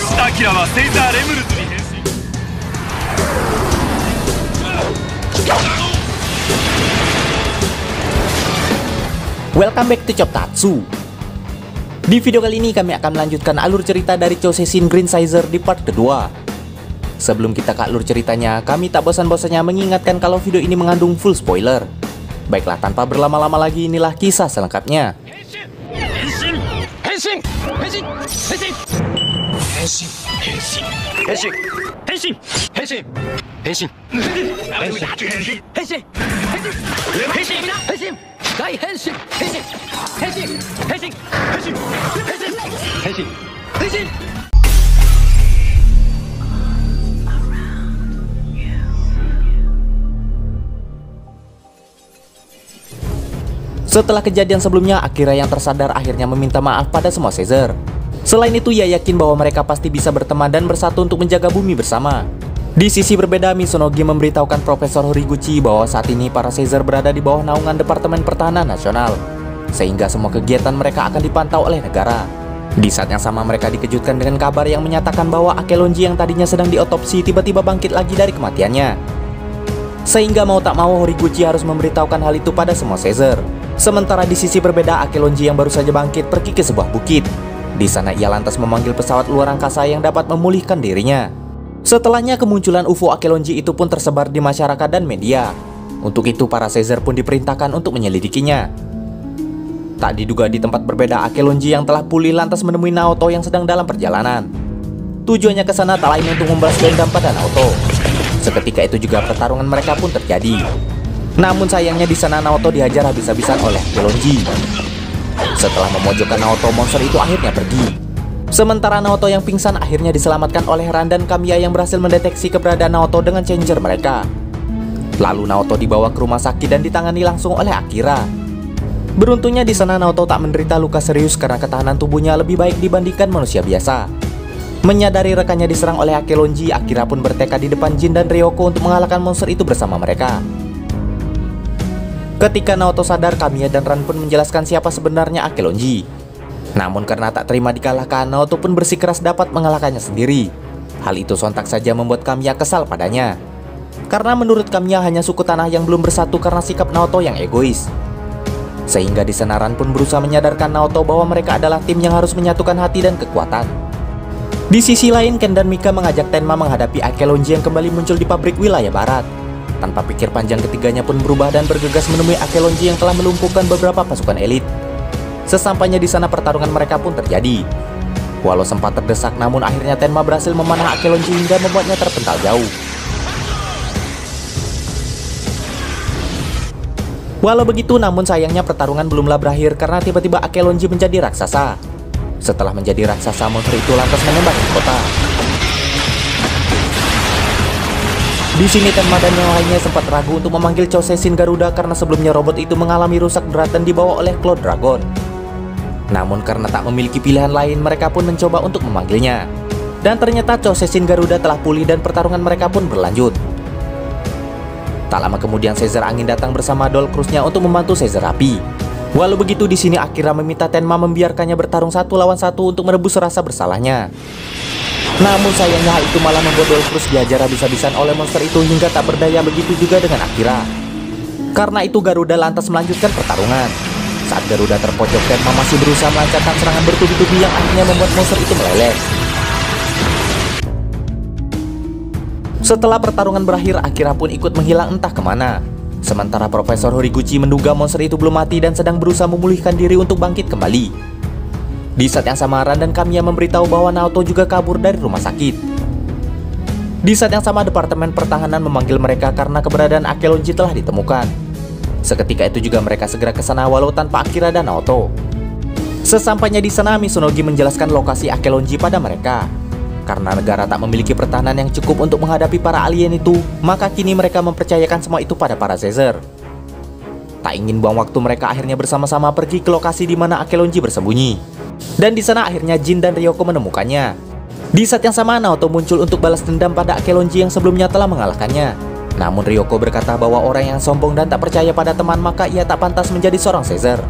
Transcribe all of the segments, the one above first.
下明はセイザーレムルズに変身。 Welcome back to Choptatsu. Di video kali ini kami akan melanjutkan alur cerita dari Chouseisin Green Sizer di part kedua. Sebelum kita ke alur ceritanya, kami tak bosan-bosannya mengingatkan kalau video ini mengandung full spoiler. Baiklah, tanpa berlama-lama lagi, inilah kisah selengkapnya. Setelah kejadian sebelumnya, Akira yang tersadar akhirnya meminta maaf pada semua Caesar. Selain itu, ia yakin bahwa mereka pasti bisa berteman dan bersatu untuk menjaga bumi bersama. Di sisi berbeda, Misonogi memberitahukan Profesor Horiguchi bahwa saat ini para Caesar berada di bawah naungan Departemen Pertahanan Nasional, sehingga semua kegiatan mereka akan dipantau oleh negara. Di saat yang sama, mereka dikejutkan dengan kabar yang menyatakan bahwa Akelonji yang tadinya sedang diotopsi tiba-tiba bangkit lagi dari kematiannya. Sehingga mau tak mau Horiguchi harus memberitahukan hal itu pada semua Caesar. Sementara di sisi berbeda, Akelonji yang baru saja bangkit pergi ke sebuah bukit. Di sana ia lantas memanggil pesawat luar angkasa yang dapat memulihkan dirinya. Setelahnya, kemunculan UFO Akelonji itu pun tersebar di masyarakat dan media. Untuk itu, para Caesar pun diperintahkan untuk menyelidikinya. Tak diduga di tempat berbeda, Akelonji yang telah pulih lantas menemui Naoto yang sedang dalam perjalanan. Tujuannya ke sana tak lain untuk membalas dendam pada Naoto. Seketika itu juga pertarungan mereka pun terjadi. Namun sayangnya di sana Naoto dihajar habis-habisan oleh Akelonji. Setelah memojokkan Naoto, monster itu akhirnya pergi. Sementara Naoto yang pingsan akhirnya diselamatkan oleh Ran dan Kamiya yang berhasil mendeteksi keberadaan Naoto dengan changer mereka. Lalu Naoto dibawa ke rumah sakit dan ditangani langsung oleh Akira. Beruntungnya di sana Naoto tak menderita luka serius karena ketahanan tubuhnya lebih baik dibandingkan manusia biasa. Menyadari rekannya diserang oleh Akelonji, Akira pun bertekad di depan Jin dan Ryoko untuk mengalahkan monster itu bersama mereka. Ketika Naoto sadar, Kamiya dan Ran pun menjelaskan siapa sebenarnya Akelonji. Namun karena tak terima dikalahkan, Naoto pun bersikeras dapat mengalahkannya sendiri. Hal itu sontak saja membuat Kamiya kesal padanya. Karena menurut Kamiya hanya suku tanah yang belum bersatu karena sikap Naoto yang egois. Sehingga di sana Ran pun berusaha menyadarkan Naoto bahwa mereka adalah tim yang harus menyatukan hati dan kekuatan. Di sisi lain, Ken dan Mika mengajak Tenma menghadapi Akelonji yang kembali muncul di pabrik wilayah barat. Tanpa pikir panjang, ketiganya pun berubah dan bergegas menemui Akelonji yang telah melumpuhkan beberapa pasukan elit. Sesampainya di sana, pertarungan mereka pun terjadi. Walau sempat terdesak, namun akhirnya Tenma berhasil memanah Akelonji hingga membuatnya terpental jauh. Walau begitu, namun sayangnya pertarungan belumlah berakhir karena tiba-tiba Akelonji menjadi raksasa. Setelah menjadi raksasa, monster itu lantas menembaki kota. Di sini Tenma dan yang lainnya sempat ragu untuk memanggil Chouseisin Garuda karena sebelumnya robot itu mengalami rusak berat dan dibawa oleh Cloud Dragon. Namun karena tak memiliki pilihan lain, mereka pun mencoba untuk memanggilnya. Dan ternyata Chouseisin Garuda telah pulih dan pertarungan mereka pun berlanjut. Tak lama kemudian Caesar Angin datang bersama Doll Cruise-nya untuk membantu Caesar Api. Walau begitu, di sini Akira meminta Tenma membiarkannya bertarung 1 lawan 1 untuk merebus rasa bersalahnya. Namun sayangnya hal itu malah membuat Doll Cruise dihajar habis-habisan oleh monster itu hingga tak berdaya, begitu juga dengan Akira. Karena itu Garuda lantas melanjutkan pertarungan. Saat Garuda terpojok, Tenma masih berusaha melancarkan serangan bertubi-tubi yang akhirnya membuat monster itu meleleh. Setelah pertarungan berakhir, Akira pun ikut menghilang entah kemana. Sementara Profesor Horiguchi menduga monster itu belum mati dan sedang berusaha memulihkan diri untuk bangkit kembali. Di saat yang sama, Ran dan Kamiya memberitahu bahwa Naoto juga kabur dari rumah sakit. Di saat yang sama, Departemen Pertahanan memanggil mereka karena keberadaan Akelonji telah ditemukan. Seketika itu juga mereka segera ke sana walau tanpa Akira dan Naoto. Sesampainya di sana, Misonogi menjelaskan lokasi Akelonji pada mereka. Karena negara tak memiliki pertahanan yang cukup untuk menghadapi para alien itu, maka kini mereka mempercayakan semua itu pada para Caesar. Tak ingin buang waktu, mereka akhirnya bersama-sama pergi ke lokasi di mana Akelonji bersembunyi. Dan di sana akhirnya Jin dan Ryoko menemukannya. Di saat yang sama, Naoto muncul untuk balas dendam pada Akelonji yang sebelumnya telah mengalahkannya. Namun Ryoko berkata bahwa orang yang sombong dan tak percaya pada teman maka ia tak pantas menjadi seorang Caesar.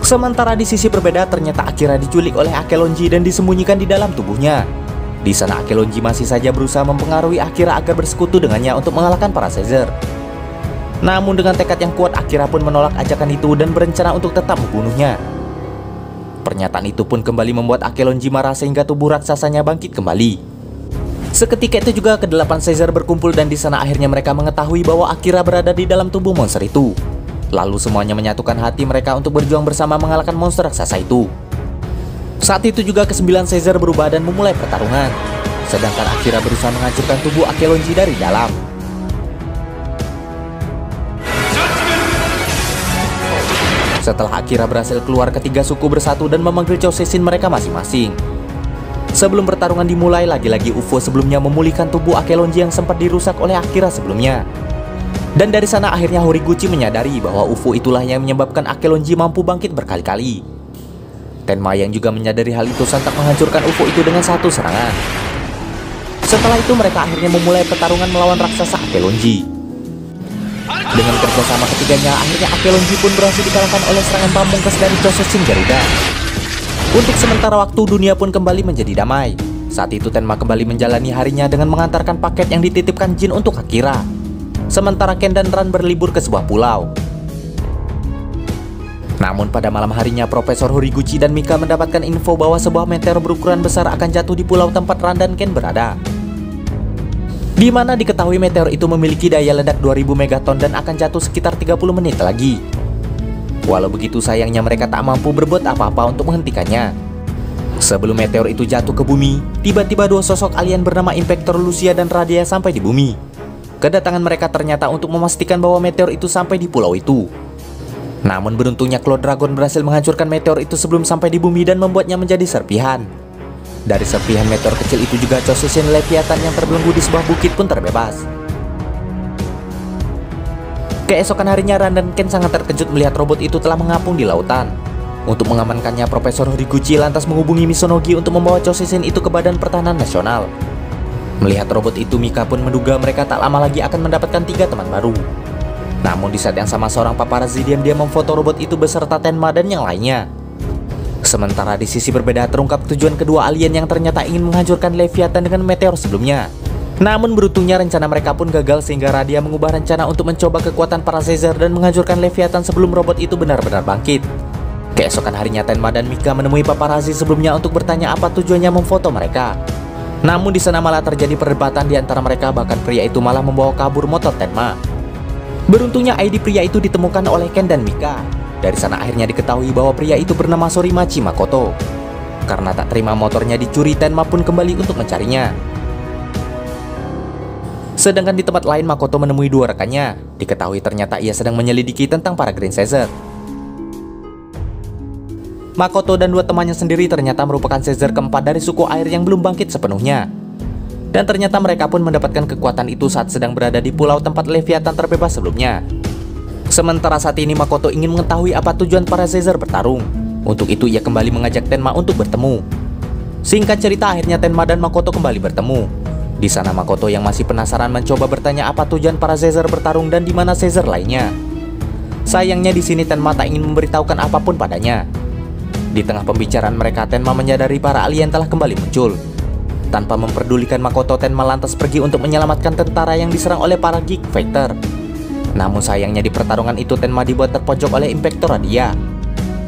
Sementara di sisi berbeda, ternyata Akira diculik oleh Akelonji dan disembunyikan di dalam tubuhnya. Di sana Akelonji masih saja berusaha mempengaruhi Akira agar bersekutu dengannya untuk mengalahkan para Caesar. Namun dengan tekad yang kuat, Akira pun menolak ajakan itu dan berencana untuk tetap membunuhnya. Pernyataan itu pun kembali membuat Akelonji marah sehingga tubuh raksasanya bangkit kembali. Seketika itu juga kedelapan Caesar berkumpul dan di sana akhirnya mereka mengetahui bahwa Akira berada di dalam tubuh monster itu. Lalu semuanya menyatukan hati mereka untuk berjuang bersama mengalahkan monster raksasa itu. Saat itu juga ke-9 Caesar berubah dan memulai pertarungan. Sedangkan Akira berusaha menghancurkan tubuh Akelonji dari dalam. Setelah Akira berhasil keluar, ketiga suku bersatu dan memanggil Chouseisin mereka masing-masing. Sebelum pertarungan dimulai, lagi-lagi UFO sebelumnya memulihkan tubuh Akelonji yang sempat dirusak oleh Akira sebelumnya. Dan dari sana akhirnya Horiguchi menyadari bahwa UFO itulah yang menyebabkan Akelonji mampu bangkit berkali-kali. Tenma yang juga menyadari hal itu sontak menghancurkan UFO itu dengan satu serangan. Setelah itu mereka akhirnya memulai pertarungan melawan raksasa Akelonji. Dengan kerjasama ketiganya, akhirnya Akelonji pun berhasil dikalahkan oleh serangan pamungkas dari Chouseisin Garuda. Untuk sementara waktu, dunia pun kembali menjadi damai. Saat itu Tenma kembali menjalani harinya dengan mengantarkan paket yang dititipkan Jin untuk Akira. Sementara Ken dan Ran berlibur ke sebuah pulau. Namun pada malam harinya, Profesor Horiguchi dan Mika mendapatkan info bahwa sebuah meteor berukuran besar akan jatuh di pulau tempat Ran dan Ken berada. Di mana diketahui meteor itu memiliki daya ledak 2000 megaton dan akan jatuh sekitar 30 menit lagi. Walau begitu, sayangnya mereka tak mampu berbuat apa-apa untuk menghentikannya. Sebelum meteor itu jatuh ke bumi, tiba-tiba dua sosok alien bernama Inspektor Lucia dan Radia sampai di bumi. Kedatangan mereka ternyata untuk memastikan bahwa meteor itu sampai di pulau itu. Namun beruntungnya Cloud Dragon berhasil menghancurkan meteor itu sebelum sampai di bumi dan membuatnya menjadi serpihan. Dari serpihan meteor kecil itu juga Chouseisin Leviathan yang terbelenggu di sebuah bukit pun terbebas. Keesokan harinya, Ran dan Ken sangat terkejut melihat robot itu telah mengapung di lautan. Untuk mengamankannya, Profesor Horiguchi lantas menghubungi Misonogi untuk membawa Chouseisin itu ke Badan Pertahanan Nasional. Melihat robot itu, Mika pun menduga mereka tak lama lagi akan mendapatkan 3 teman baru. Namun di saat yang sama, seorang paparazzi diam-diam memfoto robot itu beserta Tenma dan yang lainnya. Sementara di sisi berbeda, terungkap tujuan kedua alien yang ternyata ingin menghancurkan Leviathan dengan meteor sebelumnya. Namun beruntungnya rencana mereka pun gagal sehingga Radia mengubah rencana untuk mencoba kekuatan para Caesar dan menghancurkan Leviathan sebelum robot itu benar-benar bangkit. Keesokan harinya, Tenma dan Mika menemui paparazzi sebelumnya untuk bertanya apa tujuannya memfoto mereka. Namun di sana malah terjadi perdebatan di antara mereka, bahkan pria itu malah membawa kabur motor Tenma. Beruntungnya ID pria itu ditemukan oleh Ken dan Mika. Dari sana akhirnya diketahui bahwa pria itu bernama Sorimachi Makoto. Karena tak terima motornya dicuri, Tenma pun kembali untuk mencarinya. Sedangkan di tempat lain, Makoto menemui dua rekannya. Diketahui ternyata ia sedang menyelidiki tentang para Green Caesar. Makoto dan dua temannya sendiri ternyata merupakan Caesar keempat dari suku air yang belum bangkit sepenuhnya. Dan ternyata mereka pun mendapatkan kekuatan itu saat sedang berada di pulau tempat Leviathan terbebas sebelumnya. Sementara saat ini Makoto ingin mengetahui apa tujuan para Caesar bertarung. Untuk itu ia kembali mengajak Tenma untuk bertemu. Singkat cerita, akhirnya Tenma dan Makoto kembali bertemu. Di sana Makoto yang masih penasaran mencoba bertanya apa tujuan para Caesar bertarung dan di mana Caesar lainnya. Sayangnya di sini Tenma tak ingin memberitahukan apapun padanya. Di tengah pembicaraan mereka, Tenma menyadari para alien telah kembali muncul. Tanpa memperdulikan Makoto, Tenma lantas pergi untuk menyelamatkan tentara yang diserang oleh para Geek Fighter. Namun sayangnya di pertarungan itu Tenma dibuat terpojok oleh Inspektor Radia.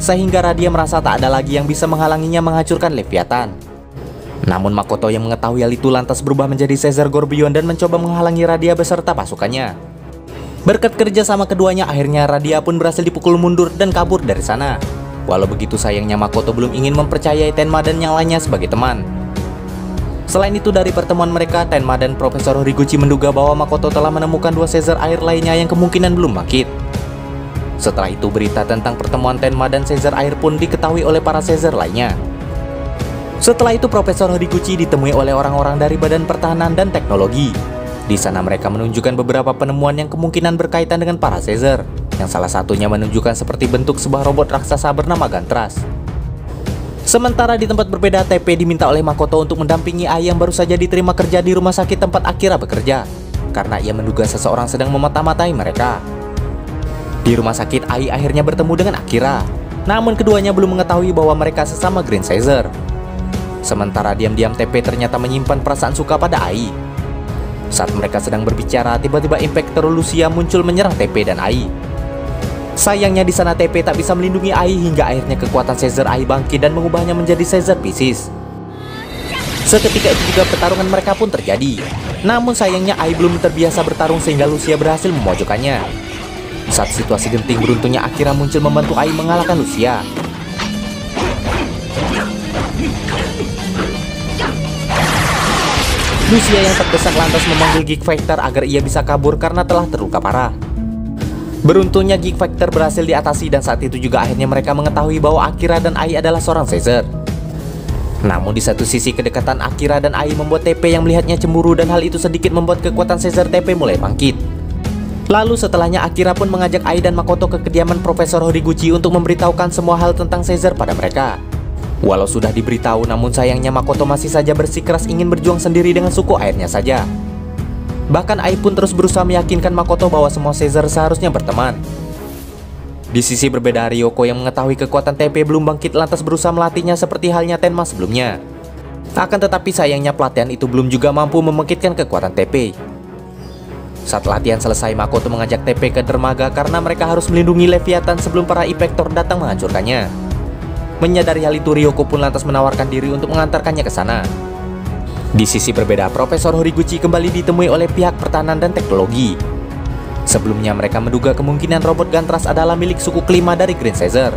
Sehingga Radia merasa tak ada lagi yang bisa menghalanginya menghancurkan Leviathan. Namun Makoto yang mengetahui hal itu lantas berubah menjadi Caesar Gorbion dan mencoba menghalangi Radia beserta pasukannya. Berkat kerja sama keduanya, akhirnya Radia pun berhasil dipukul mundur dan kabur dari sana. Walau begitu, sayangnya Makoto belum ingin mempercayai Tenma dan yang lainnya sebagai teman. Selain itu, dari pertemuan mereka, Tenma dan Profesor Horiguchi menduga bahwa Makoto telah menemukan dua Caesar air lainnya yang kemungkinan belum bangkit. Setelah itu, berita tentang pertemuan Tenma dan Caesar air pun diketahui oleh para Caesar lainnya. Setelah itu, Profesor Horiguchi ditemui oleh orang-orang dari Badan Pertahanan dan Teknologi. Di sana mereka menunjukkan beberapa penemuan yang kemungkinan berkaitan dengan para Caesar, yang salah satunya menunjukkan seperti bentuk sebuah robot raksasa bernama Gantras. Sementara di tempat berbeda, TP diminta oleh Makoto untuk mendampingi Ai yang baru saja diterima kerja di rumah sakit tempat Akira bekerja, karena ia menduga seseorang sedang memata-matai mereka. Di rumah sakit, Ai akhirnya bertemu dengan Akira. Namun keduanya belum mengetahui bahwa mereka sesama Green Caesar. Sementara diam-diam TP ternyata menyimpan perasaan suka pada Ai. Saat mereka sedang berbicara, tiba-tiba Impactor Lucia muncul menyerang TP dan Ai. Sayangnya di sana TP tak bisa melindungi Ai hingga akhirnya kekuatan Caesar Ai bangkit dan mengubahnya menjadi Caesar Pisces. Seketika itu juga pertarungan mereka pun terjadi. Namun sayangnya Ai belum terbiasa bertarung sehingga Lucia berhasil memojokkannya. Saat situasi genting, beruntungnya Akira muncul membantu Ai mengalahkan Lucia. Lucia yang terdesak lantas memanggil Geek Factor agar ia bisa kabur karena telah terluka parah. Beruntungnya Geek Factor berhasil diatasi dan saat itu juga akhirnya mereka mengetahui bahwa Akira dan Ai adalah seorang Caesar. Namun di satu sisi kedekatan Akira dan Ai membuat TP yang melihatnya cemburu dan hal itu sedikit membuat kekuatan Caesar TP mulai bangkit. Lalu setelahnya Akira pun mengajak Ai dan Makoto ke kediaman Profesor Horiguchi untuk memberitahukan semua hal tentang Caesar pada mereka. Walau sudah diberitahu, namun sayangnya Makoto masih saja bersikeras ingin berjuang sendiri dengan suku airnya saja. Bahkan Ai pun terus berusaha meyakinkan Makoto bahwa semua Caesar seharusnya berteman. Di sisi berbeda, Ryoko yang mengetahui kekuatan TP belum bangkit lantas berusaha melatihnya seperti halnya Tenma sebelumnya. Akan tetapi sayangnya pelatihan itu belum juga mampu membangkitkan kekuatan TP. Saat latihan selesai, Makoto mengajak TP ke dermaga karena mereka harus melindungi Leviathan sebelum para Impactor datang menghancurkannya. Menyadari hal itu, Ryoko pun lantas menawarkan diri untuk mengantarkannya ke sana. Di sisi berbeda, Profesor Horiguchi kembali ditemui oleh pihak pertahanan dan teknologi. Sebelumnya mereka menduga kemungkinan robot Gantras adalah milik suku kelima dari Green Caesar.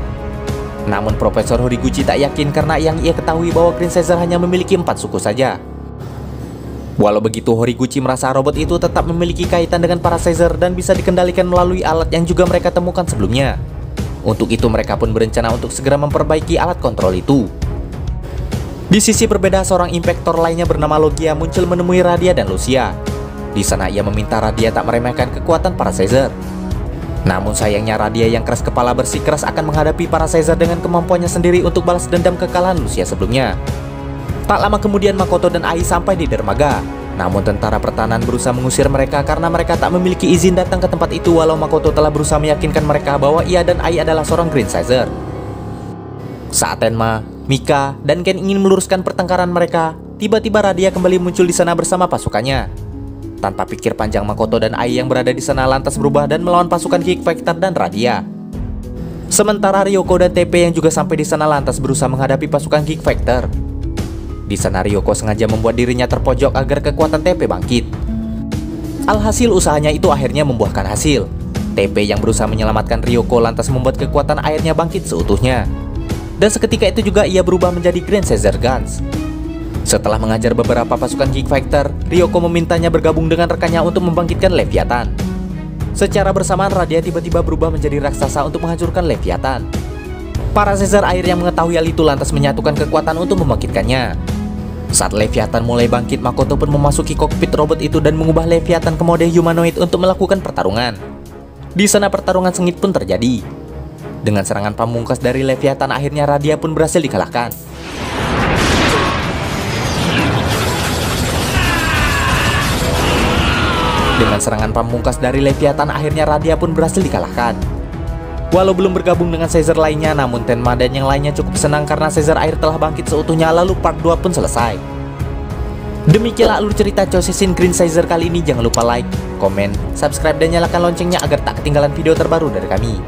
Namun Profesor Horiguchi tak yakin karena yang ia ketahui bahwa Green Caesar hanya memiliki 4 suku saja. Walau begitu, Horiguchi merasa robot itu tetap memiliki kaitan dengan para Caesar dan bisa dikendalikan melalui alat yang juga mereka temukan sebelumnya. Untuk itu mereka pun berencana untuk segera memperbaiki alat kontrol itu. Di sisi berbeda, seorang Impactor lainnya bernama Logia muncul menemui Radia dan Lucia. Di sana ia meminta Radia tak meremehkan kekuatan para Caesar. Namun sayangnya Radia yang keras kepala bersikeras akan menghadapi para Caesar dengan kemampuannya sendiri untuk balas dendam kekalahan Lucia sebelumnya. Tak lama kemudian Makoto dan Ai sampai di dermaga. Namun tentara pertahanan berusaha mengusir mereka karena mereka tak memiliki izin datang ke tempat itu, walau Makoto telah berusaha meyakinkan mereka bahwa ia dan Ai adalah seorang Green Caesar. Saat Tenma, Mika, dan Ken ingin meluruskan pertengkaran mereka, tiba-tiba Radia kembali muncul di sana bersama pasukannya. Tanpa pikir panjang, Makoto dan Ai yang berada di sana lantas berubah dan melawan pasukan Geek Factor dan Radia. Sementara Ryoko dan TP yang juga sampai di sana lantas berusaha menghadapi pasukan Geek Factor. Di sana Ryoko sengaja membuat dirinya terpojok agar kekuatan TP bangkit. Alhasil usahanya itu akhirnya membuahkan hasil. TP yang berusaha menyelamatkan Ryoko lantas membuat kekuatan airnya bangkit seutuhnya. Dan seketika itu juga ia berubah menjadi Green Caesar Guns. Setelah mengajar beberapa pasukan Geek Factor, Ryoko memintanya bergabung dengan rekannya untuk membangkitkan Leviathan. Secara bersamaan Radia tiba-tiba berubah menjadi raksasa untuk menghancurkan Leviathan. Para Caesar air yang mengetahui hal itu lantas menyatukan kekuatan untuk membangkitkannya. Saat Leviathan mulai bangkit, Makoto pun memasuki kokpit robot itu dan mengubah Leviathan ke mode humanoid untuk melakukan pertarungan. Di sana pertarungan sengit pun terjadi. Dengan serangan pamungkas dari Leviathan, akhirnya Radia pun berhasil dikalahkan. Dengan serangan pamungkas dari Leviathan, akhirnya Radia pun berhasil dikalahkan. Walau belum bergabung dengan Caesar lainnya, namun Tenma dan yang lainnya cukup senang karena Caesar air telah bangkit seutuhnya, lalu part 2 pun selesai. Demikianlah alur cerita Chouseisin Green Caesar kali ini. Jangan lupa like, komen, subscribe, dan nyalakan loncengnya agar tak ketinggalan video terbaru dari kami.